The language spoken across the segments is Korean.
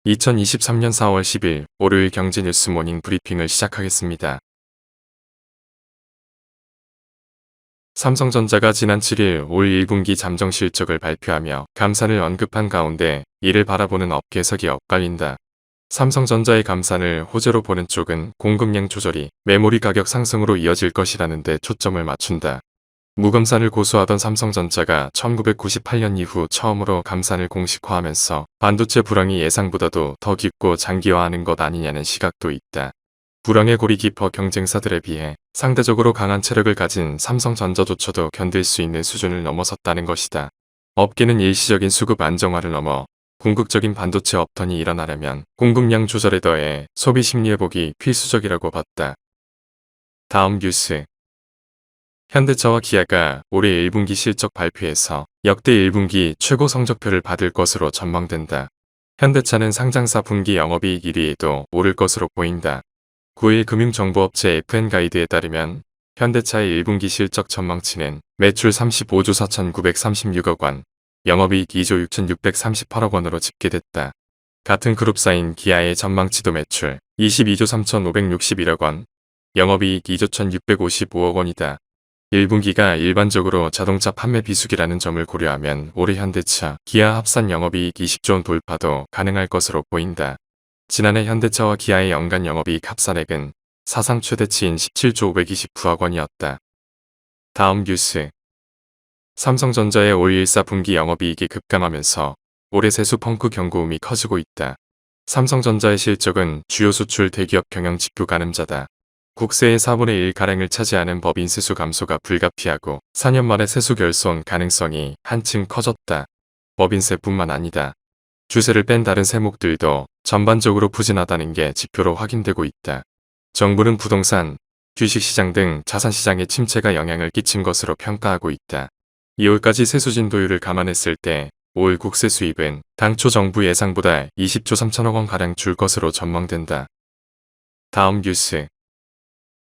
2023년 4월 10일 월요일 경제 뉴스 모닝 브리핑을 시작하겠습니다. 삼성전자가 지난 7일 올 1분기 잠정 실적을 발표하며 감산을 언급한 가운데 이를 바라보는 업계석이 엇갈린다. 삼성전자의 감산을 호재로 보는 쪽은 공급량 조절이 메모리 가격 상승으로 이어질 것이라는 데 초점을 맞춘다. 무감산을 고수하던 삼성전자가 1998년 이후 처음으로 감산을 공식화하면서 반도체 불황이 예상보다도 더 깊고 장기화하는 것 아니냐는 시각도 있다. 불황의 골이 깊어 경쟁사들에 비해 상대적으로 강한 체력을 가진 삼성전자조차도 견딜 수 있는 수준을 넘어섰다는 것이다. 업계는 일시적인 수급 안정화를 넘어 궁극적인 반도체 업턴이 일어나려면 공급량 조절에 더해 소비 심리 회복이 필수적이라고 봤다. 다음 뉴스. 현대차와 기아가 올해 1분기 실적 발표에서 역대 1분기 최고 성적표를 받을 것으로 전망된다. 현대차는 상장사 분기 영업이익 1위에도 오를 것으로 보인다. 9일 금융정보업체 FN가이드에 따르면 현대차의 1분기 실적 전망치는 매출 35조 4,936억 원, 영업이익 2조 6,638억 원으로 집계됐다. 같은 그룹사인 기아의 전망치도 매출 22조 3,561억 원, 영업이익 2조 1,655억 원이다. 1분기가 일반적으로 자동차 판매 비수기라는 점을 고려하면 올해 현대차, 기아 합산 영업이익 20조 원 돌파도 가능할 것으로 보인다. 지난해 현대차와 기아의 연간 영업이익 합산액은 사상 최대치인 17조 529억 원이었다. 다음 뉴스. 삼성전자의 올 1사분기 영업이익이 급감하면서 올해 세수 펑크 경고음이 커지고 있다. 삼성전자의 실적은 주요 수출 대기업 경영 지표 가늠자다. 국세의 4분의 1가량을 차지하는 법인 세수 감소가 불가피하고 4년 만에 세수 결손 가능성이 한층 커졌다. 법인세뿐만 아니다. 주세를 뺀 다른 세목들도 전반적으로 부진하다는 게 지표로 확인되고 있다. 정부는 부동산, 주식시장 등 자산시장의 침체가 영향을 끼친 것으로 평가하고 있다. 2월까지 세수 진도율을 감안했을 때 올 국세 수입은 당초 정부 예상보다 20조 3천억 원가량 줄 것으로 전망된다. 다음 뉴스.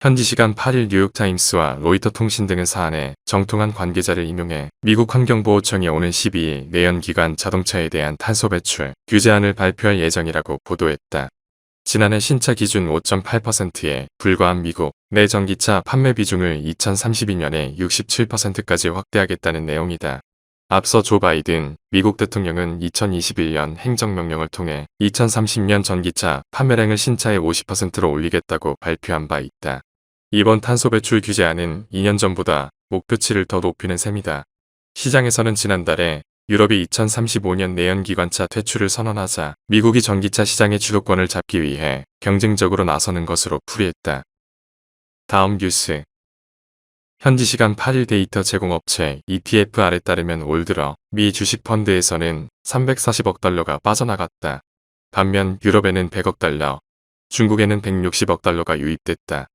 현지 시간 8일 뉴욕타임스와 로이터 통신 등은 사안에 정통한 관계자를 인용해 미국 환경보호청이 오는 12일 내연기관 자동차에 대한 탄소 배출 규제안을 발표할 예정이라고 보도했다. 지난해 신차 기준 5.8%에 불과한 미국 내 전기차 판매 비중을 2032년에 67%까지 확대하겠다는 내용이다. 앞서 조 바이든 미국 대통령은 2021년 행정명령을 통해 2030년 전기차 판매량을 신차의 50%로 올리겠다고 발표한 바 있다. 이번 탄소 배출 규제안은 2년 전보다 목표치를 더 높이는 셈이다. 시장에서는 지난달에 유럽이 2035년 내연기관차 퇴출을 선언하자 미국이 전기차 시장의 주도권을 잡기 위해 경쟁적으로 나서는 것으로 풀이했다. 다음 뉴스. 현지 시간 8일 데이터 제공업체 ETFR에 따르면 올 들어 미 주식펀드에서는 340억 달러가 빠져나갔다. 반면 유럽에는 100억 달러, 중국에는 160억 달러가 유입됐다.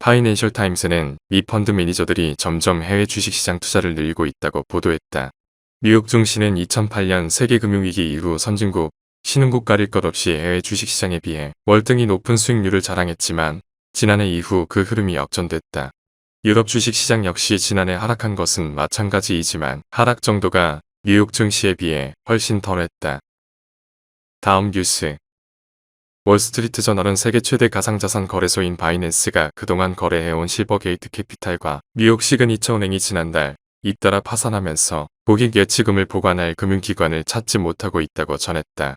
파이낸셜 타임스는 미 펀드 매니저들이 점점 해외 주식시장 투자를 늘리고 있다고 보도했다. 뉴욕 증시는 2008년 세계금융위기 이후 선진국, 신흥국 가릴 것 없이 해외 주식시장에 비해 월등히 높은 수익률을 자랑했지만 지난해 이후 그 흐름이 역전됐다. 유럽 주식시장 역시 지난해 하락한 것은 마찬가지이지만 하락 정도가 뉴욕 증시에 비해 훨씬 덜했다. 다음 뉴스. 월스트리트 저널은 세계 최대 가상자산 거래소인 바이낸스가 그동안 거래해온 실버게이트 캐피탈과 뉴욕 시그니처 은행이 지난달 잇따라 파산하면서 고객 예치금을 보관할 금융기관을 찾지 못하고 있다고 전했다.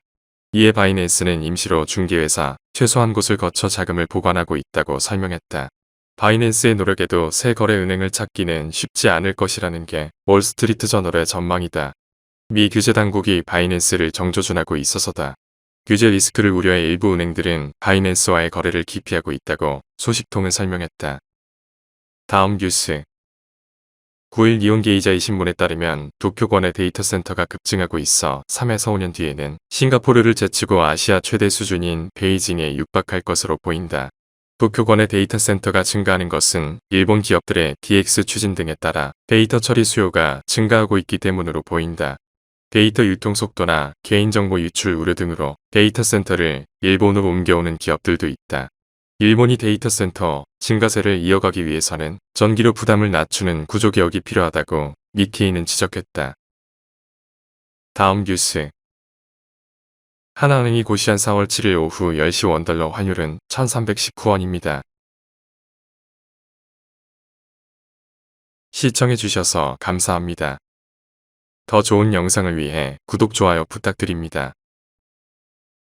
이에 바이낸스는 임시로 중개회사 최소한 곳을 거쳐 자금을 보관하고 있다고 설명했다. 바이낸스의 노력에도 새 거래 은행을 찾기는 쉽지 않을 것이라는 게 월스트리트 저널의 전망이다. 미 규제 당국이 바이낸스를 정조준하고 있어서다. 규제 리스크를 우려해 일부 은행들은 바이낸스와의 거래를 기피하고 있다고 소식통은 설명했다. 다음 뉴스. 9일 니혼게이자이 신문에 따르면 도쿄권의 데이터 센터가 급증하고 있어 3에서 5년 뒤에는 싱가포르를 제치고 아시아 최대 수준인 베이징에 육박할 것으로 보인다. 도쿄권의 데이터 센터가 증가하는 것은 일본 기업들의 DX 추진 등에 따라 데이터 처리 수요가 증가하고 있기 때문으로 보인다. 데이터 유통 속도나 개인정보 유출 우려 등으로 데이터 센터를 일본으로 옮겨오는 기업들도 있다. 일본이 데이터 센터 증가세를 이어가기 위해서는 전기료 부담을 낮추는 구조개혁이 필요하다고 니케이는 지적했다. 다음 뉴스. 하나은행이 고시한 4월 7일 오후 10시 원달러 환율은 1319원입니다. 시청해주셔서 감사합니다. 더 좋은 영상을 위해 구독, 좋아요 부탁드립니다.